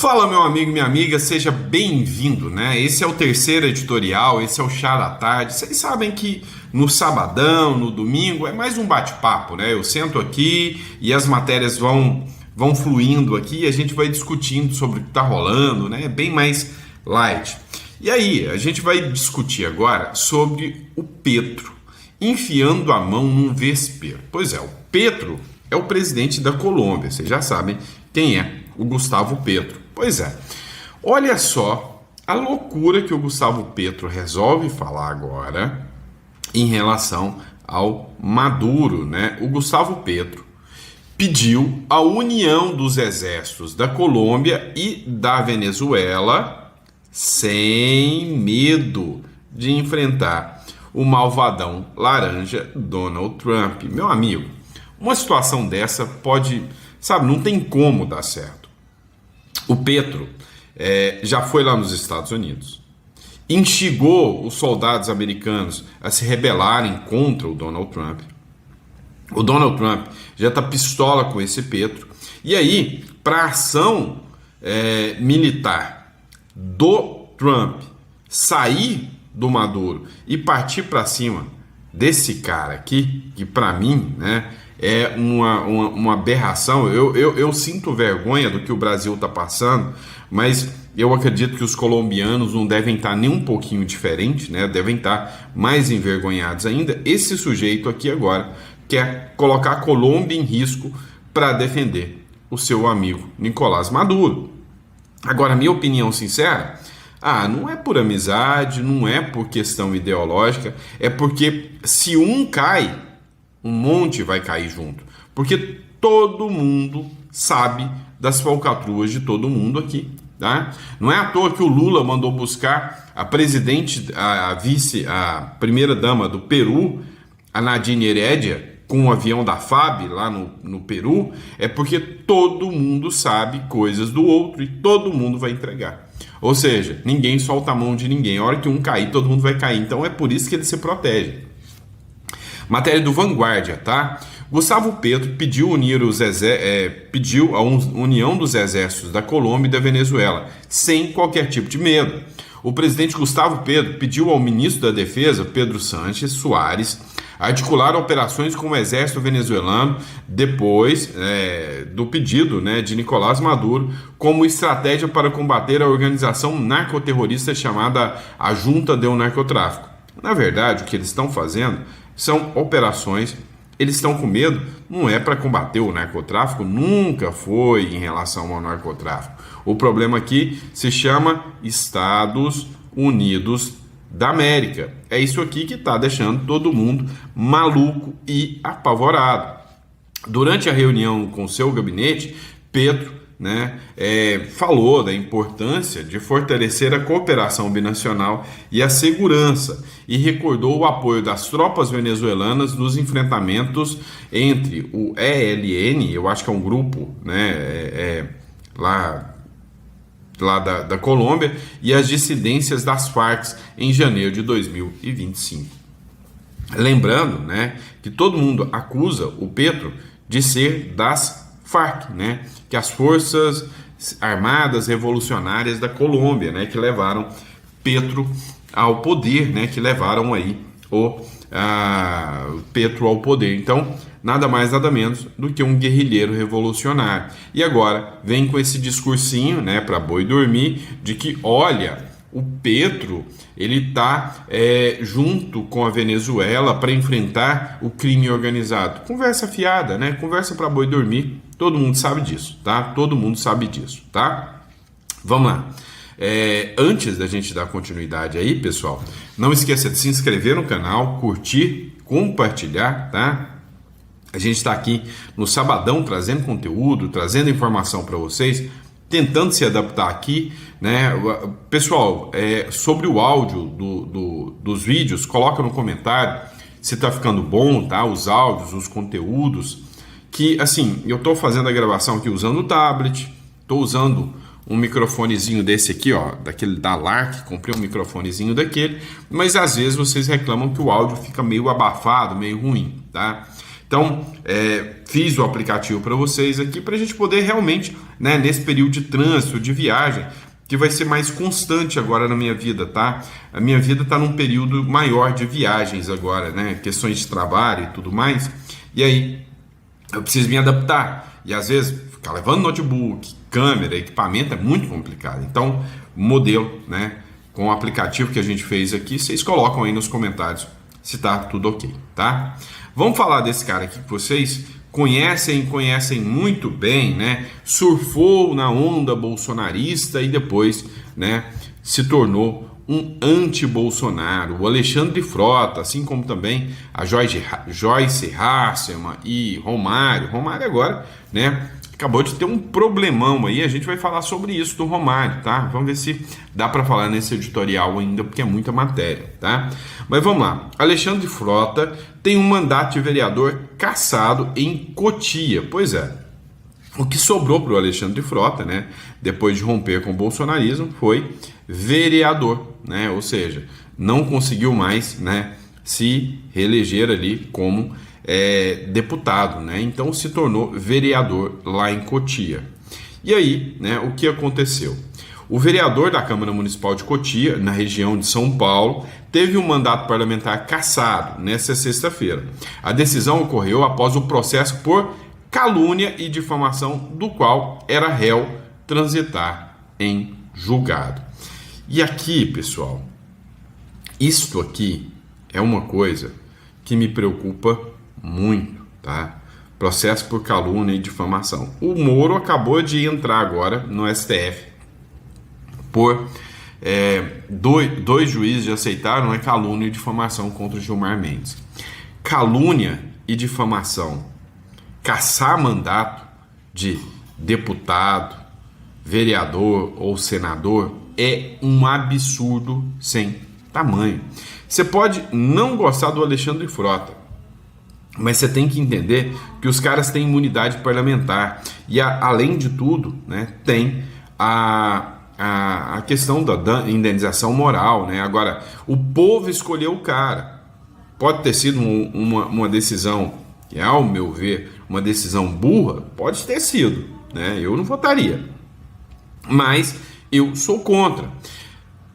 Fala, meu amigo e minha amiga, seja bem-vindo, né? Esse é o terceiro editorial, esse é o Chá da Tarde. Vocês sabem que no sabadão, no domingo, é mais um bate-papo, né? Eu sento aqui e as matérias vão fluindo aqui e a gente vai discutindo sobre o que está rolando, né? É bem mais light. E aí, a gente vai discutir agora sobre o Petro enfiando a mão num vespeiro. Pois é, o Petro é o presidente da Colômbia, vocês já sabem quem é o Gustavo Petro. Pois é, olha só a loucura que o Gustavo Petro resolve falar agora em relação ao Maduro, né? O Gustavo Petro pediu a união dos exércitos da Colômbia e da Venezuela sem medo de enfrentar o malvadão laranja Donald Trump. Meu amigo, uma situação dessa pode, sabe, não tem como dar certo. O Petro já foi lá nos Estados Unidos, instigou os soldados americanos a se rebelarem contra o Donald Trump. O Donald Trump já está pistola com esse Petro. E aí, para a ação militar do Trump sair do Maduro e partir para cima desse cara aqui, que para mim, né, é uma aberração. Eu sinto vergonha do que o Brasil está passando, mas eu acredito que os colombianos não devem estar nem um pouquinho diferente, né? Devem estar mais envergonhados ainda. Esse sujeito aqui agora quer colocar a Colômbia em risco para defender o seu amigo Nicolás Maduro. Agora, minha opinião sincera, não é por amizade, não é por questão ideológica, é porque se um cai, um monte vai cair junto, porque todo mundo sabe das falcatruas de todo mundo aqui, tá? Não é à toa que o Lula mandou buscar a presidente, a primeira dama do Peru, a Nadine Heredia, com um avião da FAB lá no Peru, é porque todo mundo sabe coisas do outro e todo mundo vai entregar. Ou seja, ninguém solta a mão de ninguém. A hora que um cair, todo mundo vai cair. Então é por isso que ele se protege. Matéria do Vanguardia, tá? Gustavo Petro pediu a união dos exércitos da Colômbia e da Venezuela, sem qualquer tipo de medo. O presidente Gustavo Petro pediu ao ministro da Defesa, Pedro Sánchez Soares, articular operações com o exército venezuelano depois do pedido, né, de Nicolás Maduro como estratégia para combater a organização narcoterrorista chamada a Junta do Narcotráfico. Na verdade, o que eles estão fazendo são operações, eles estão com medo, não é para combater o narcotráfico, nunca foi em relação ao narcotráfico. O problema aqui se chama Estados Unidos da América. É isso aqui que está deixando todo mundo maluco e apavorado. Durante a reunião com seu gabinete, Petro, falou da importância de fortalecer a cooperação binacional e a segurança e recordou o apoio das tropas venezuelanas nos enfrentamentos entre o ELN, eu acho que é um grupo, lá da Colômbia, e as dissidências das Farc em janeiro de 2025. Lembrando, que todo mundo acusa o Petro de ser das Farc, que as forças armadas revolucionárias da Colômbia, que levaram Petro ao poder, que levaram aí o Petro ao poder. Então, nada mais, nada menos do que um guerrilheiro revolucionário. E agora vem com esse discursinho, para boi dormir, de que, olha, o Petro, ele está junto com a Venezuela para enfrentar o crime organizado. Conversa fiada, Conversa para boi dormir. Todo mundo sabe disso, tá? Todo mundo sabe disso, tá? Vamos lá. Antes da gente dar continuidade aí, pessoal, não esqueça de se inscrever no canal, curtir, compartilhar, tá? A gente está aqui no sabadão trazendo conteúdo, trazendo informação para vocês, tentando se adaptar aqui, Pessoal, sobre o áudio dos vídeos, coloca no comentário se está ficando bom, tá? Os áudios, os conteúdos, que assim, eu estou fazendo a gravação aqui usando o tablet, estou usando um microfonezinho desse aqui, daquele da Lark, comprei um microfonezinho daquele, mas às vezes vocês reclamam que o áudio fica meio abafado, meio ruim, tá? Então, fiz o aplicativo para vocês aqui para a gente poder realmente né, nesse período de trânsito, de viagem, que vai ser mais constante agora na minha vida, tá? A minha vida está num período maior de viagens agora, né? Questões de trabalho e tudo mais. E aí eu preciso me adaptar. E às vezes ficar levando notebook, câmera, equipamento é muito complicado. Então, modelo, né? Com o aplicativo que a gente fez aqui, vocês colocam aí nos comentários se tá tudo ok, tá? Vamos falar desse cara aqui que vocês conhecem muito bem, né? Surfou na onda bolsonarista e depois, né, se tornou um anti-Bolsonaro. O Alexandre Frota, assim como também a Joyce Hasselman e Romário. Romário agora, né, acabou de ter um problemão aí, a gente vai falar sobre isso do Romário, tá? Vamos ver se dá para falar nesse editorial ainda, porque é muita matéria, tá? Mas vamos lá. Alexandre Frota tem um mandato de vereador cassado em Cotia. Pois é. O que sobrou para o Alexandre Frota, né, depois de romper com o bolsonarismo, foi vereador, né? Ou seja, não conseguiu mais, né, se reeleger ali como deputado, né? Então se tornou vereador lá em Cotia. E aí, né, o que aconteceu? O vereador da Câmara Municipal de Cotia, na região de São Paulo, teve um mandato parlamentar cassado nesta sexta-feira. A decisão ocorreu após o processo por calúnia e difamação do qual era réu transitar em julgado. E aqui, pessoal, isto aqui é uma coisa que me preocupa muito, tá? Processo por calúnia e difamação. O Moro acabou de entrar agora no STF por dois juízes já aceitaram calúnia e difamação contra o Gilmar Mendes. Calúnia e difamação, cassar mandato de deputado, vereador ou senador é um absurdo sem tamanho. Você pode não gostar do Alexandre Frota, mas você tem que entender que os caras têm imunidade parlamentar e, além de tudo, né, tem a questão da indenização moral, né? Agora, o povo escolheu o cara. Pode ter sido uma decisão que, ao meu ver, uma decisão burra, pode ter sido, né? Eu não votaria, mas eu sou contra.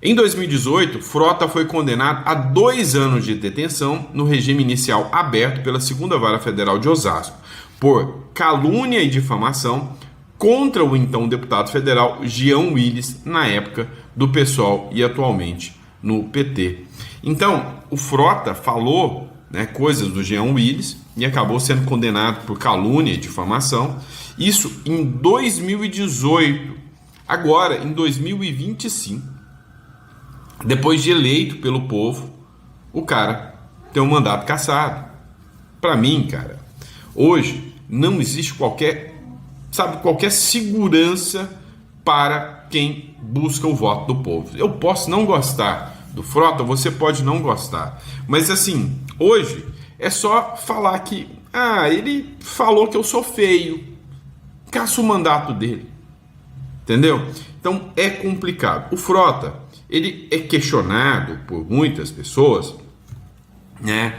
Em 2018, Frota foi condenado a 2 anos de detenção no regime inicial aberto pela 2ª Vara Federal de Osasco por calúnia e difamação contra o então deputado federal Jean Willis, na época do PSOL e atualmente no PT. Então, o Frota falou, né, coisas do Jean Willis e acabou sendo condenado por calúnia e difamação. Isso em 2018. Agora, em 2025, depois de eleito pelo povo, o cara tem um mandato cassado. Para mim, cara, hoje não existe qualquer segurança para quem busca o voto do povo. Eu posso não gostar do Frota, você pode não gostar, mas assim, hoje é só falar que ele falou que eu sou feio, caça o mandato dele, entendeu? Então é complicado. O Frota, ele é questionado por muitas pessoas, né,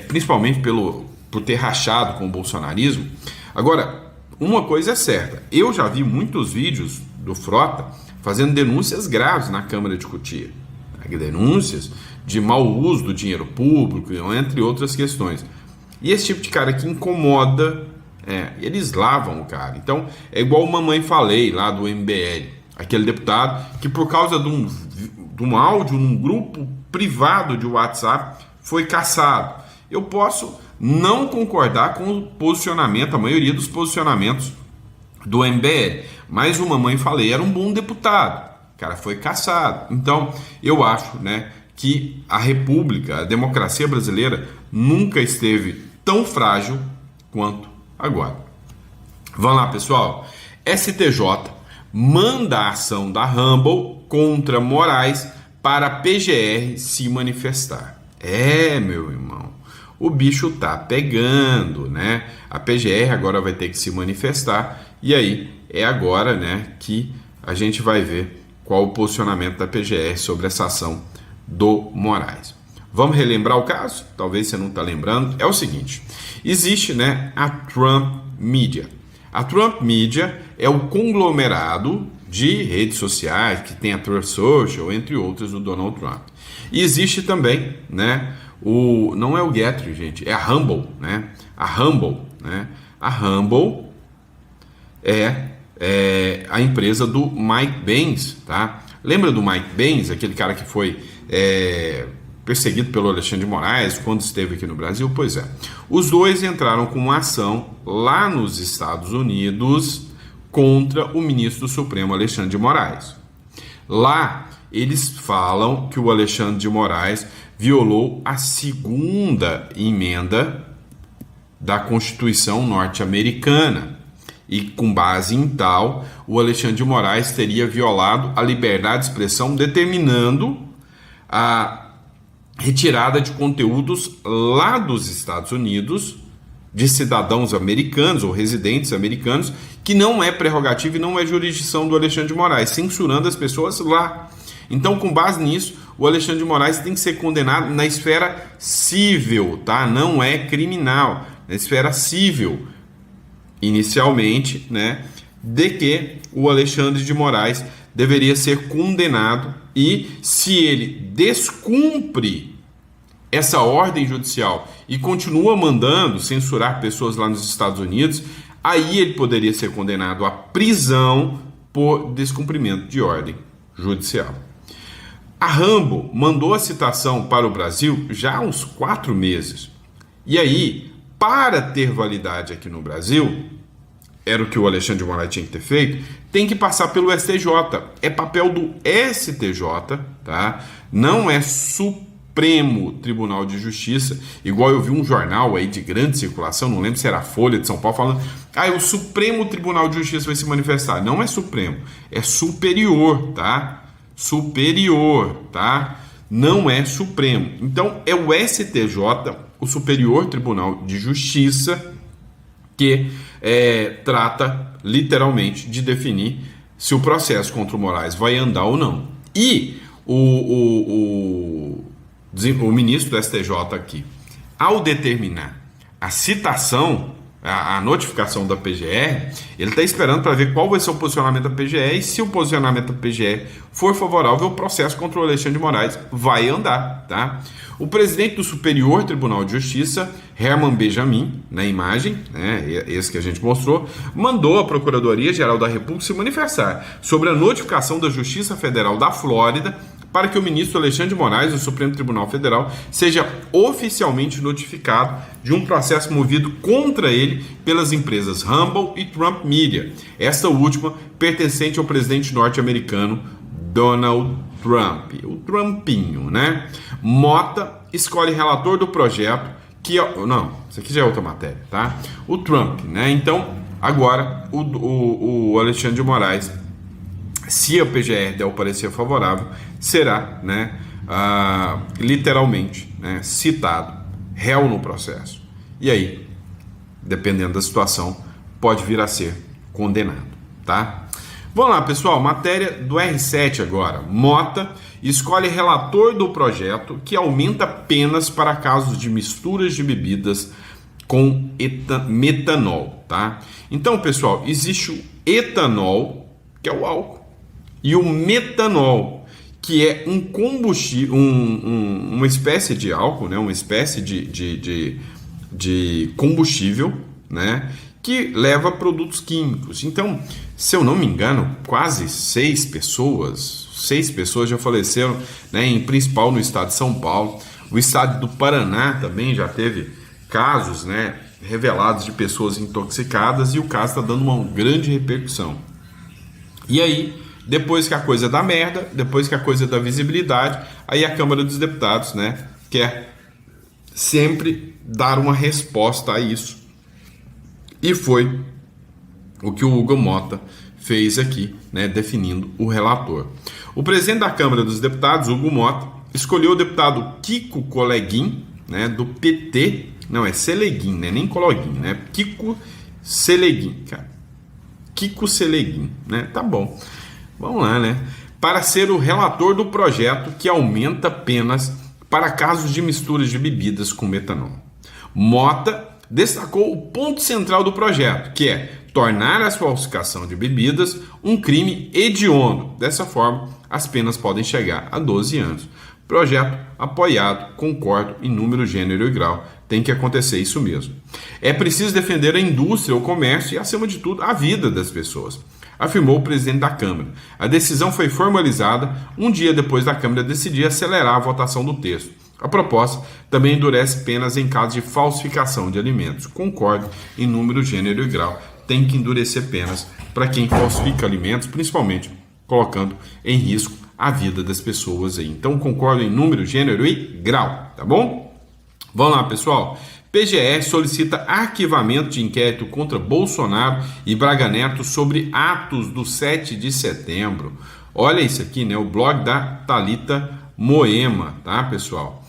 principalmente por ter rachado com o bolsonarismo. Agora, uma coisa é certa, eu já vi muitos vídeos do Frota fazendo denúncias graves na Câmara de Cotia, denúncias de mau uso do dinheiro público, entre outras questões. E esse tipo de cara que incomoda, eles lavam o cara. Então, é igual o Mamãe Falei lá do MBL, aquele deputado que por causa de um áudio num grupo privado de WhatsApp foi cassado. Eu posso não concordar com o posicionamento, a maioria dos posicionamentos do MBL, mas o Mamãe Falei era um bom deputado, o cara foi cassado. Então eu acho, né, que a República, a democracia brasileira nunca esteve tão frágil quanto agora. Vamos lá, pessoal. STJ manda a ação da Rumble contra Moraes para a PGR se manifestar. Meu irmão, o bicho tá pegando, né? A PGR agora vai ter que se manifestar e aí é agora, né, que a gente vai ver qual o posicionamento da PGR sobre essa ação do Moraes. Vamos relembrar o caso? Talvez você não está lembrando. É o seguinte, existe, né, a Trump Media. A Trump Media é o conglomerado de redes sociais, que tem a Truth Social, entre outras, do Donald Trump. E existe também, né, não é o Gettr, gente, é a Rumble, né? A Rumble, né? A Rumble é a empresa do Mike Pence, tá? Lembra do Mike Pence, aquele cara que foi perseguido pelo Alexandre de Moraes quando esteve aqui no Brasil? Pois é. Os dois entraram com uma ação lá nos Estados Unidos contra o ministro do Supremo Alexandre de Moraes. Lá eles falam que o Alexandre de Moraes violou a segunda emenda da Constituição norte-americana. E com base em tal, o Alexandre de Moraes teria violado a liberdade de expressão, determinando a retirada de conteúdos lá dos Estados Unidos de cidadãos americanos ou residentes americanos, que não é prerrogativa e não é jurisdição do Alexandre de Moraes, censurando as pessoas lá. Então, com base nisso, o Alexandre de Moraes tem que ser condenado na esfera civil, tá? Não é criminal, na esfera civil, inicialmente, né? De que o Alexandre de Moraes deveria ser condenado e, se ele descumpre essa ordem judicial e continua mandando censurar pessoas lá nos Estados Unidos, aí ele poderia ser condenado à prisão por descumprimento de ordem judicial. A Rumble mandou a citação para o Brasil já há uns 4 meses. E aí, para ter validade aqui no Brasil, era o que o Alexandre de Moraes tinha que ter feito, tem que passar pelo STJ. É papel do STJ, tá? Não é Supremo Tribunal de Justiça, igual eu vi um jornal aí de grande circulação, não lembro se era a Folha de São Paulo, falando, o Supremo Tribunal de Justiça vai se manifestar. Não é Supremo, é superior, tá? Superior, tá? Não é Supremo. Então, é o STJ, o Superior Tribunal de Justiça, que trata literalmente de definir se o processo contra o Moraes vai andar ou não. E o ministro do STJ aqui, ao determinar a citação, a notificação da PGR, ele está esperando para ver qual vai ser o posicionamento da PGR, e se o posicionamento da PGR for favorável, o processo contra o Alexandre de Moraes vai andar, tá? O presidente do Superior Tribunal de Justiça, Herman Benjamin, na imagem, né, esse que a gente mostrou, mandou a Procuradoria-Geral da República se manifestar sobre a notificação da Justiça Federal da Flórida para que o ministro Alexandre de Moraes, do Supremo Tribunal Federal, seja oficialmente notificado de um processo movido contra ele pelas empresas Rumble e Trump Media, esta última pertencente ao presidente norte-americano Donald Trump, o Trumpinho, né? Mota escolhe relator do projeto, não, isso aqui já é outra matéria, tá? O Trump, né? Então, agora, o Alexandre de Moraes, se a PGR der o parecer favorável, será, né, literalmente, né, citado, réu no processo. E aí, dependendo da situação, pode vir a ser condenado, tá? Vamos lá, pessoal, matéria do R7 agora. Mota escolhe relator do projeto que aumenta penas para casos de misturas de bebidas com metanol, tá? Então, pessoal, existe o etanol, que é o álcool, e o metanol, que é um combustível, uma espécie de álcool, né? Uma espécie de combustível, né? Que leva produtos químicos. Então, se eu não me engano, quase 6 pessoas já faleceram, né? Em principal no estado de São Paulo. O estado do Paraná também já teve casos, né, revelados de pessoas intoxicadas, e o caso está dando uma grande repercussão. E aí, depois que a coisa dá merda, depois que a coisa dá visibilidade, aí a Câmara dos Deputados, né, quer sempre dar uma resposta a isso. E foi o que o Hugo Mota fez aqui, né, definindo o relator. O presidente da Câmara dos Deputados, Hugo Mota, escolheu o deputado Kiko Coleguin, né, do PT, não é Seleguin, né, nem Cologuin, né, Kiko Seleguin, cara. Kiko Seleguin, né, tá bom. Vamos lá, né, para ser o relator do projeto que aumenta penas para casos de misturas de bebidas com metanol. Mota destacou o ponto central do projeto, que é tornar a falsificação de bebidas um crime hediondo. Dessa forma, as penas podem chegar a 12 anos. Projeto apoiado, concordo em número, gênero e grau. Tem que acontecer isso mesmo. É preciso defender a indústria, o comércio e, acima de tudo, a vida das pessoas, afirmou o presidente da Câmara. A decisão foi formalizada um dia depois da Câmara decidir acelerar a votação do texto. A proposta também endurece penas em caso de falsificação de alimentos. Concordo em número, gênero e grau. Tem que endurecer penas para quem falsifica alimentos, principalmente colocando em risco a vida das pessoas aí. Então, concordo em número, gênero e grau, tá bom? Vamos lá, pessoal. PGE solicita arquivamento de inquérito contra Bolsonaro e Braga Neto sobre atos do 7 de setembro. Olha isso aqui, né? O blog da Thalita Moema, tá, pessoal?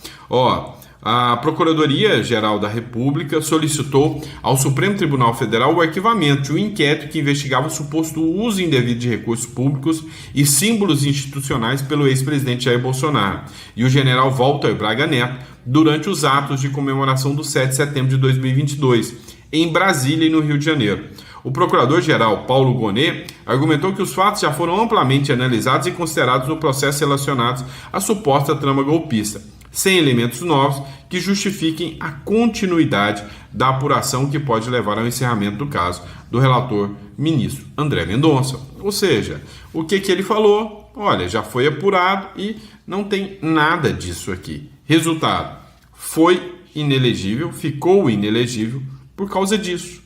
A Procuradoria-Geral da República solicitou ao Supremo Tribunal Federal o arquivamento de um inquérito que investigava o suposto uso indevido de recursos públicos e símbolos institucionais pelo ex-presidente Jair Bolsonaro e o general Walter Braga Neto durante os atos de comemoração do 7 de setembro de 2022, em Brasília e no Rio de Janeiro. O procurador-geral Paulo Gonet argumentou que os fatos já foram amplamente analisados e considerados no processo relacionados à suposta trama golpista, sem elementos novos que justifiquem a continuidade da apuração que pode levar ao encerramento do caso do relator ministro André Mendonça. Ou seja, o que ele falou? Olha, já foi apurado e não tem nada disso aqui. Resultado, foi inelegível, ficou inelegível por causa disso,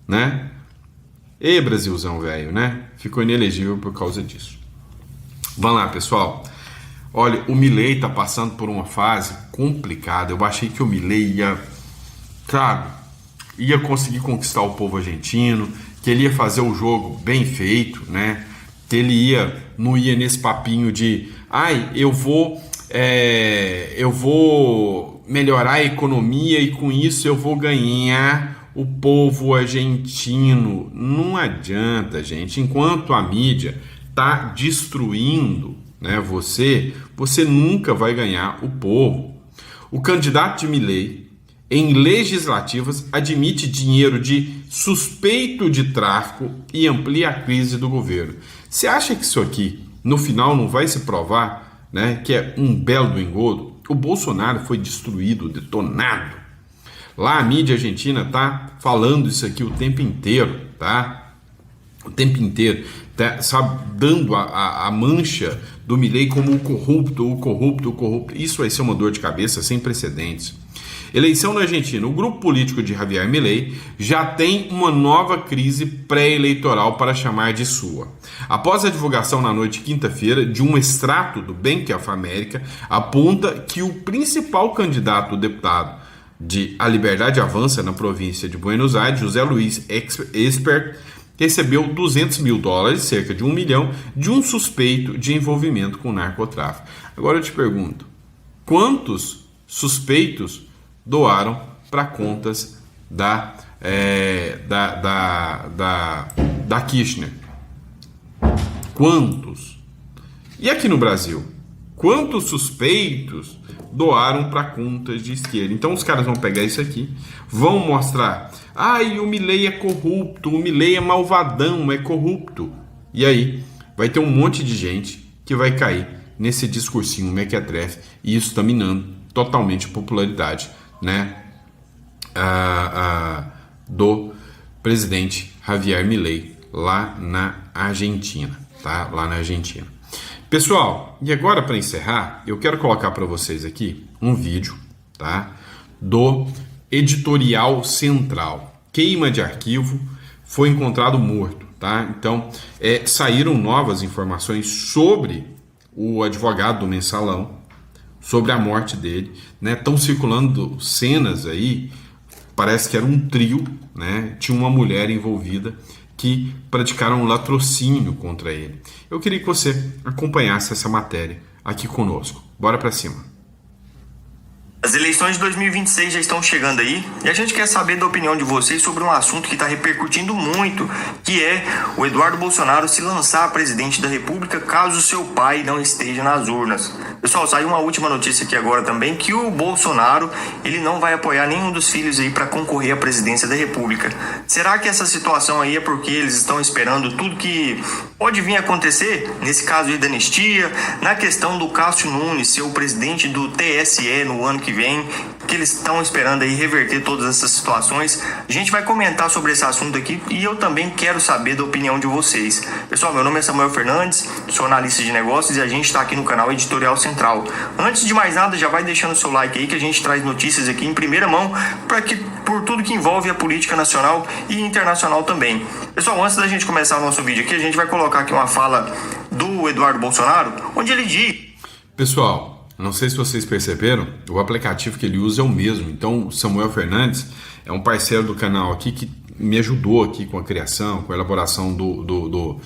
né? E Brasilzão velho, né? Ficou inelegível por causa disso. Vamos lá, pessoal. Olha, o Milei está passando por uma fase complicada. Eu achei que o Milei ia conseguir conquistar o povo argentino, que ele ia fazer o jogo bem feito, né? Que ele não ia nesse papinho de eu vou melhorar a economia e com isso eu vou ganhar o povo argentino. Não adianta, gente. Enquanto a mídia está destruindo, né, você nunca vai ganhar o povo. O candidato de Milei, em legislativas, admite dinheiro de suspeito de tráfico e amplia a crise do governo. Você acha que isso aqui, no final, não vai se provar, né, que é um belo do engodo? O Bolsonaro foi destruído, detonado. Lá a mídia argentina tá falando isso aqui o tempo inteiro, tá? O tempo inteiro, tá, sabe, dando a mancha do Milei como o corrupto. Isso vai ser uma dor de cabeça sem precedentes. Eleição na Argentina. O grupo político de Javier Milei já tem uma nova crise pré-eleitoral para chamar de sua. Após a divulgação na noite de quinta-feira de um extrato do Bank of America, aponta que o principal candidato deputado de A Liberdade Avança na província de Buenos Aires, José Luiz Espert, recebeu $200 mil, cerca de 1 milhão, de um suspeito de envolvimento com narcotráfico. Agora eu te pergunto, quantos suspeitos doaram para contas da Kirchner? Quantos? E aqui no Brasil? Quantos suspeitos doaram para contas de esquerda? Então os caras vão pegar isso aqui, vão mostrar, o Milei é corrupto, o Milei é malvadão, é corrupto. E aí vai ter um monte de gente que vai cair nesse discursinho mequetrefe, e isso está minando totalmente a popularidade, né, do presidente Javier Milei lá na Argentina, tá? Lá na Argentina. Pessoal, e agora para encerrar, eu quero colocar para vocês aqui um vídeo, tá, do Editorial Central. Queima de arquivo, foi encontrado morto, tá? Então, saíram novas informações sobre o advogado do Mensalão, sobre a morte dele, né? Estão circulando cenas aí, parece que era um trio, né? Tinha uma mulher envolvida que praticaram um latrocínio contra ele. Eu queria que você acompanhasse essa matéria aqui conosco. Bora para cima. As eleições de 2026 já estão chegando aí e a gente quer saber da opinião de vocês sobre um assunto que está repercutindo muito, que é o Eduardo Bolsonaro se lançar a presidente da República caso seu pai não esteja nas urnas. Pessoal, saiu uma última notícia aqui agora também, que o Bolsonaro ele não vai apoiar nenhum dos filhos aí para concorrer à presidência da República. Será que essa situação aí é porque eles estão esperando tudo que pode vir a acontecer? Nesse caso aí da anistia, na questão do Cássio Nunes ser o presidente do TSE no ano que vem, que eles estão esperando aí reverter todas essas situações. A gente vai comentar sobre esse assunto aqui e eu também quero saber da opinião de vocês. Pessoal, meu nome é Samuel Fernandes, sou analista de negócios e a gente está aqui no canal Editorial Central. Antes de mais nada, já vai deixando o seu like aí que a gente traz notícias aqui em primeira mão por tudo que envolve a política nacional e internacional também. Pessoal, antes da gente começar o nosso vídeo aqui, a gente vai colocar aqui uma fala do Eduardo Bolsonaro, onde ele diz... Pessoal, não sei se vocês perceberam, o aplicativo que ele usa é o mesmo. Então, o Samuel Fernandes é um parceiro do canal aqui que me ajudou aqui com a criação, com a elaboração do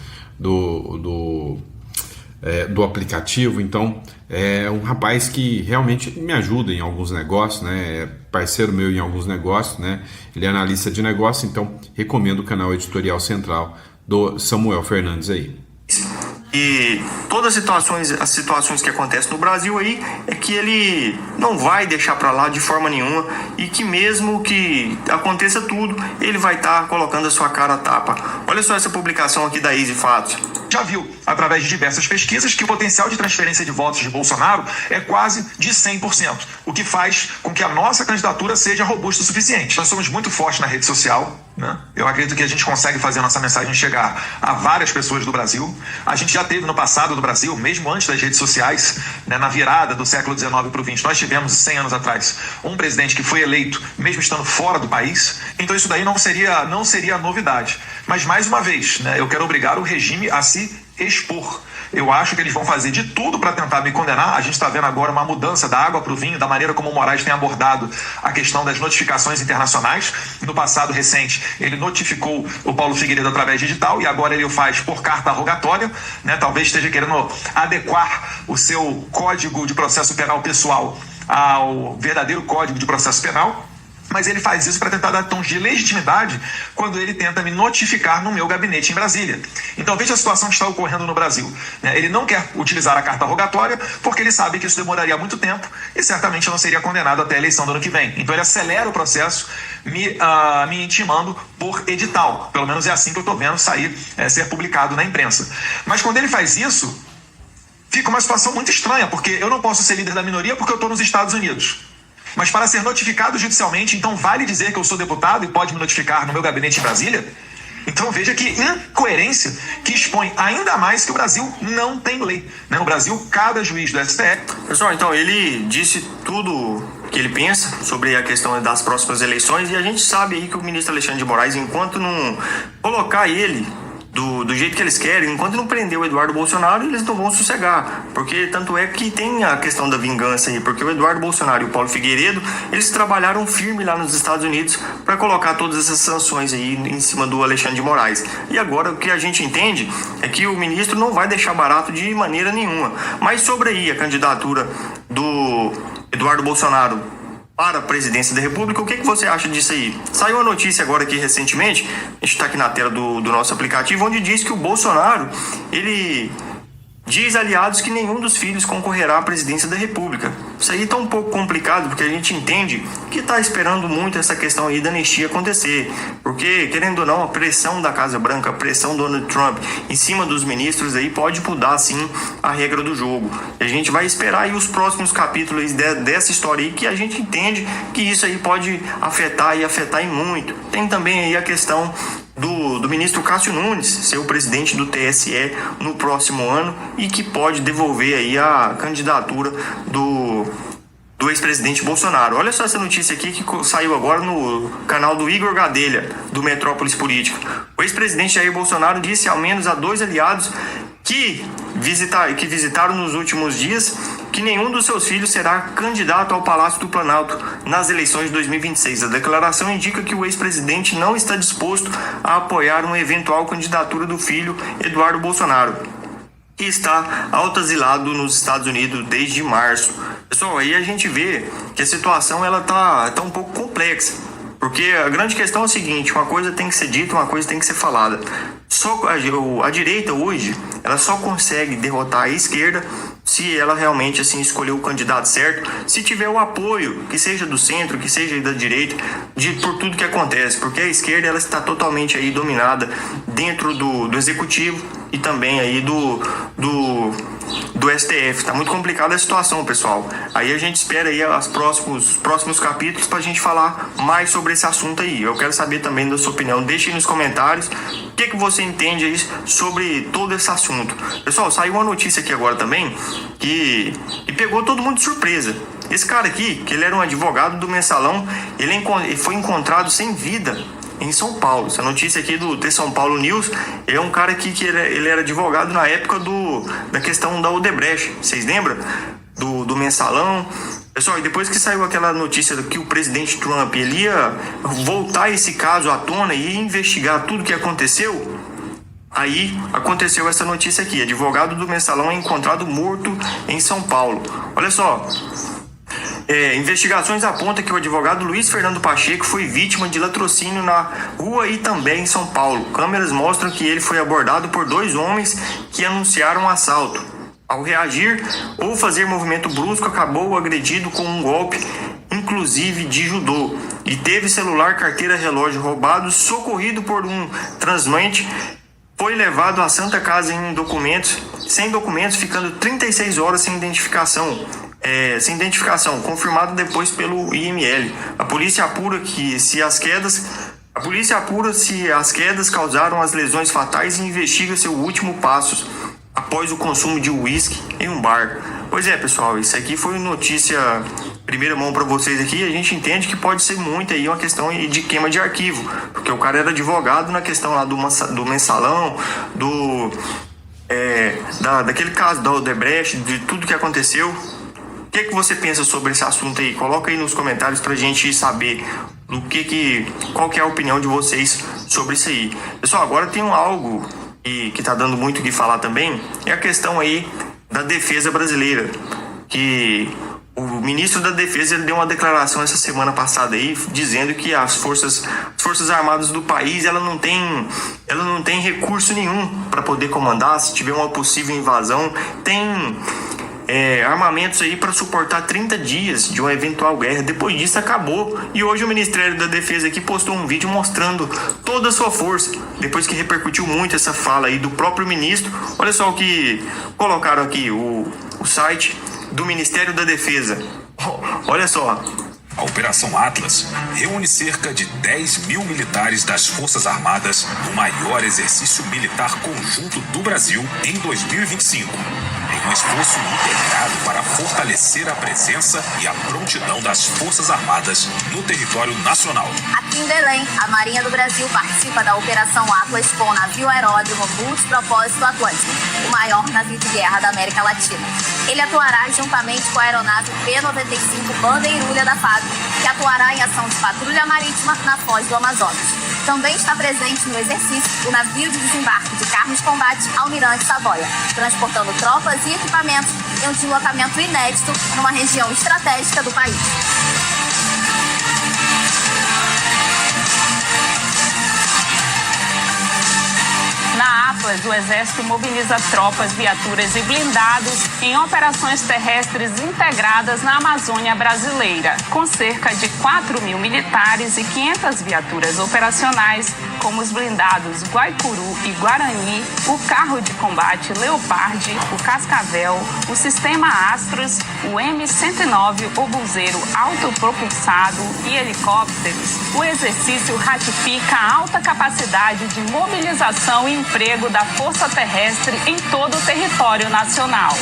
aplicativo. Então, é um rapaz que realmente me ajuda em alguns negócios, né? É parceiro meu em alguns negócios, né? Ele é analista de negócio, então recomendo o canal Editorial Central do Samuel Fernandes aí. E todas as situações que acontecem no Brasil aí é que ele não vai deixar para lá de forma nenhuma e que mesmo que aconteça tudo, ele vai estar colocando a sua cara a tapa. Olha só essa publicação aqui da Easy Fatos. Já viu, através de diversas pesquisas, que o potencial de transferência de votos de Bolsonaro é quase de 100%, o que faz com que a nossa candidatura seja robusta o suficiente. Nós somos muito fortes na rede social, né? Eu acredito que a gente consegue fazer a nossa mensagem chegar a várias pessoas do Brasil. A gente já teve no passado do Brasil, mesmo antes das redes sociais, né, na virada do século XIX para o XX, nós tivemos 100 anos atrás um presidente que foi eleito mesmo estando fora do país. Então isso daí não seria novidade. Mas mais uma vez, né, eu quero obrigar o regime a se expor. Eu acho que eles vão fazer de tudo para tentar me condenar. A gente está vendo agora uma mudança da água para o vinho, da maneira como o Moraes tem abordado a questão das notificações internacionais. No passado recente, ele notificou o Paulo Figueiredo através de edital e agora ele o faz por carta rogatória, né? Talvez esteja querendo adequar o seu código de processo penal pessoal ao verdadeiro código de processo penal. Mas ele faz isso para tentar dar tons de legitimidade quando ele tenta me notificar no meu gabinete em Brasília. Então veja a situação que está ocorrendo no Brasil. Ele não quer utilizar a carta rogatória porque ele sabe que isso demoraria muito tempo e certamente não seria condenado até a eleição do ano que vem. Então ele acelera o processo me intimando por edital. Pelo menos é assim que eu estou vendo ser publicado na imprensa. Mas quando ele faz isso, fica uma situação muito estranha, porque eu não posso ser líder da minoria porque eu estou nos Estados Unidos. Mas para ser notificado judicialmente, então vale dizer que eu sou deputado e pode me notificar no meu gabinete em Brasília? Então veja que incoerência que expõe ainda mais que o Brasil não tem lei. No Brasil, cada juiz do STF... Pessoal, então ele disse tudo que ele pensa sobre a questão das próximas eleições e a gente sabe aí que o ministro Alexandre de Moraes, enquanto não colocar ele do jeito que eles querem, enquanto não prender o Eduardo Bolsonaro, eles não vão sossegar, porque tanto é que tem a questão da vingança aí, porque o Eduardo Bolsonaro e o Paulo Figueiredo, eles trabalharam firme lá nos Estados Unidos para colocar todas essas sanções aí em cima do Alexandre de Moraes. E agora o que a gente entende é que o ministro não vai deixar barato de maneira nenhuma. Mas sobre aí a candidatura do Eduardo Bolsonaro para a presidência da República, o que você acha disso aí? Saiu uma notícia agora aqui recentemente, a gente está aqui na tela do nosso aplicativo, onde diz que o Bolsonaro, ele diz aliados que nenhum dos filhos concorrerá à presidência da República. Isso aí está um pouco complicado, porque a gente entende que está esperando muito essa questão aí da anistia acontecer, porque, querendo ou não, a pressão da Casa Branca, a pressão do Donald Trump em cima dos ministros aí pode mudar, sim, a regra do jogo. E a gente vai esperar aí os próximos capítulos dessa história aí, que a gente entende que isso aí pode afetar e muito. Tem também aí a questão do ministro Cássio Nunes ser o presidente do TSE no próximo ano e que pode devolver aí a candidatura do ex-presidente Bolsonaro. Olha só essa notícia aqui que saiu agora no canal do Igor Gadelha, do Metrópolis Política. O ex-presidente Jair Bolsonaro disse ao menos a 2 aliados que visitaram nos últimos dias que nenhum dos seus filhos será candidato ao Palácio do Planalto nas eleições de 2026. A declaração indica que o ex-presidente não está disposto a apoiar uma eventual candidatura do filho Eduardo Bolsonaro. e está autoasilado nos Estados Unidos desde março. Pessoal, aí a gente vê que a situação ela tá um pouco complexa, porque a grande questão é o seguinte: uma coisa tem que ser dita, uma coisa tem que ser falada. Só a direita hoje, ela só consegue derrotar a esquerda se ela realmente assim escolher o candidato certo, se tiver o apoio, que seja do centro, que seja da direita, por tudo que acontece, porque a esquerda ela está totalmente aí dominada dentro do executivo e também aí do STF. Tá muito complicada a situação, pessoal. Aí a gente espera aí os próximos capítulos pra gente falar mais sobre esse assunto aí. Eu quero saber também da sua opinião. Deixe aí nos comentários o que você entende aí sobre todo esse assunto. Pessoal, saiu uma notícia aqui agora também que pegou todo mundo de surpresa. Esse cara aqui, que ele era um advogado do Mensalão, ele foi encontrado sem vida em São Paulo. Essa notícia aqui do The São Paulo News, ele é um cara aqui que ele era advogado na época da questão da Odebrecht. Vocês lembram? Do Mensalão. Pessoal, e depois que saiu aquela notícia que o presidente Trump ele ia voltar esse caso à tona e ia investigar tudo que aconteceu, aí aconteceu essa notícia aqui: advogado do Mensalão é encontrado morto em São Paulo. Olha só, investigações apontam que o advogado Luiz Fernando Pacheco foi vítima de latrocínio na Rua Itambé, em São Paulo. Câmeras mostram que ele foi abordado por 2 homens que anunciaram um assalto. Ao reagir ou fazer movimento brusco, acabou agredido com um golpe, inclusive de judô, e teve celular, carteira, relógio roubados. Socorrido por um transplante, foi levado à Santa Casa sem documentos, ficando 36 horas sem identificação. Confirmado depois pelo IML. A polícia apura se as quedas causaram as lesões fatais e investiga seu último passo após o consumo de uísque em um bar. Pois é, pessoal, isso aqui foi notícia primeira mão para vocês aqui. A gente entende que pode ser muito aí uma questão de queima de arquivo, porque o cara era advogado na questão lá do Mensalão, daquele caso da Odebrecht, de tudo que aconteceu. O que você pensa sobre esse assunto aí? Coloca aí nos comentários pra gente saber qual que é a opinião de vocês sobre isso aí. Pessoal, agora tem algo que tá dando muito o que falar também, é a questão aí da defesa brasileira, que o ministro da Defesa ele deu uma declaração essa semana passada aí, dizendo que as forças armadas do país ela não tem recurso nenhum para poder comandar se tiver uma possível invasão. Tem armamentos aí para suportar 30 dias de uma eventual guerra. Depois disso acabou. E hoje o Ministério da Defesa aqui postou um vídeo mostrando toda a sua força, depois que repercutiu muito essa fala aí do próprio ministro. Olha só o que colocaram aqui, o site do Ministério da Defesa. Olha só. A Operação Atlas reúne cerca de 10 mil militares das Forças Armadas no maior exercício militar conjunto do Brasil em 2025. Em um esforço integrado para fortalecer a presença e a prontidão das Forças Armadas no território nacional. Aqui em Belém, a Marinha do Brasil participa da Operação Atlas com o navio aeródromo Multipropósito Atlântico, o maior navio de guerra da América Latina. Ele atuará juntamente com a aeronave P-95 Bandeirulha da FAB, que atuará em ação de patrulha marítima na Foz do Amazonas. Também está presente no exercício o navio de desembarque de carros de combate Almirante Savoia, transportando tropas e equipamentos em um deslocamento inédito numa região estratégica do país. Na Atlas, o Exército mobiliza tropas, viaturas e blindados em operações terrestres integradas na Amazônia brasileira, com cerca de 4 mil militares e 500 viaturas operacionais, como os blindados Guaicuru e Guarani, o carro de combate Leopard, o Cascavel, o sistema Astros, o M109 obuseiro autopropulsado e helicópteros. O exercício ratifica a alta capacidade de mobilização e emprego da Força Terrestre em todo o território nacional.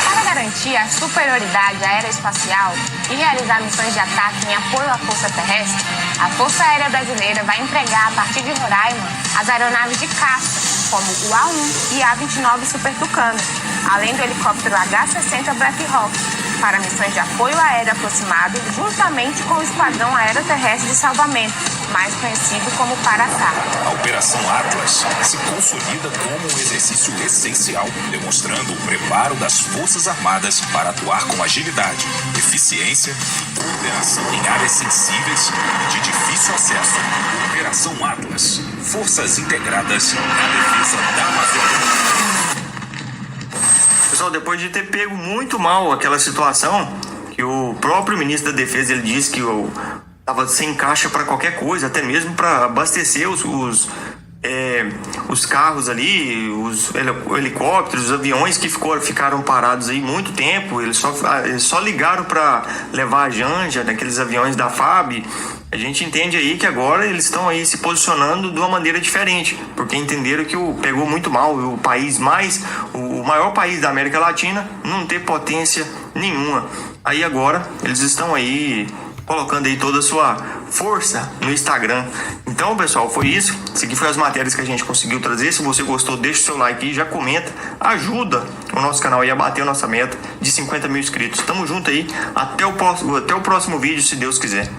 Para garantir a superioridade aeroespacial e realizar missões de ataque em apoio à Força Terrestre, a Força Aérea Brasileira vai empregar, a partir de Roraima, as aeronaves de caça, como o A-1 e A-29 Super Tucano, além do helicóptero H-60 Black Hawk, para missões de apoio aéreo aproximado, juntamente com o Esquadrão Aéreo Terrestre de Salvamento, mais conhecido como Paraçá. A Operação Atlas se consolida como um exercício essencial, demonstrando o preparo das Forças Armadas para atuar com agilidade, eficiência e coordenação em áreas sensíveis e de difícil acesso. Operação Atlas, Forças Integradas na Defesa da Amazônia. Pessoal, depois de ter pego muito mal aquela situação, que o próprio ministro da Defesa ele disse que estava sem caixa para qualquer coisa, até mesmo para abastecer os carros ali, os helicópteros, os aviões que ficaram parados aí muito tempo. Eles só ligaram para levar a Janja, naqueles aviões da FAB. A gente entende aí que agora eles estão aí se posicionando de uma maneira diferente, porque entenderam que pegou muito mal o maior país da América Latina não ter potência nenhuma. Aí agora eles estão aí colocando aí toda a sua força no Instagram. Então, pessoal, foi isso. Isso aqui foi as matérias que a gente conseguiu trazer. Se você gostou, deixa o seu like aí, já comenta, ajuda o nosso canal aí a bater a nossa meta de 50 mil inscritos. Tamo junto aí, até o próximo vídeo, se Deus quiser.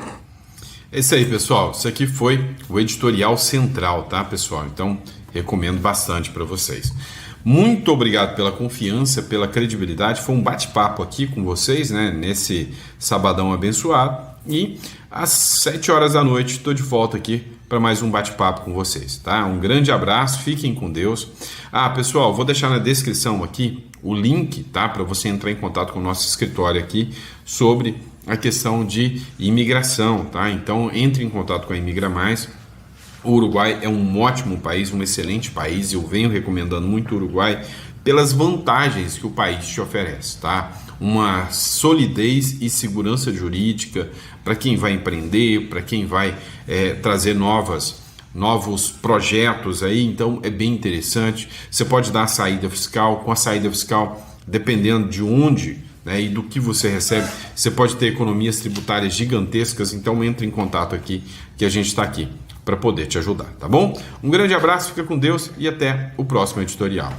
É isso aí, pessoal. Isso aqui foi o editorial central, tá, pessoal? Então, recomendo bastante para vocês. Muito obrigado pela confiança, pela credibilidade. Foi um bate-papo aqui com vocês, né, nesse sabadão abençoado. E às 7 horas da noite estou de volta aqui para mais um bate-papo com vocês, tá? Um grande abraço, fiquem com Deus. Pessoal, vou deixar na descrição aqui o link, tá, para você entrar em contato com o nosso escritório aqui sobre a questão de imigração, tá? Então entre em contato com a Imigra Mais. O Uruguai é um ótimo país, um excelente país. Eu venho recomendando muito o Uruguai pelas vantagens que o país te oferece, tá? Uma solidez e segurança jurídica para quem vai empreender, para quem vai trazer novos projetos aí. Então é bem interessante. Você pode dar a saída fiscal. Com a saída fiscal, dependendo de onde, né, e do que você recebe, você pode ter economias tributárias gigantescas. Então entre em contato aqui, que a gente está aqui para poder te ajudar, tá bom? Um grande abraço, fica com Deus e até o próximo editorial.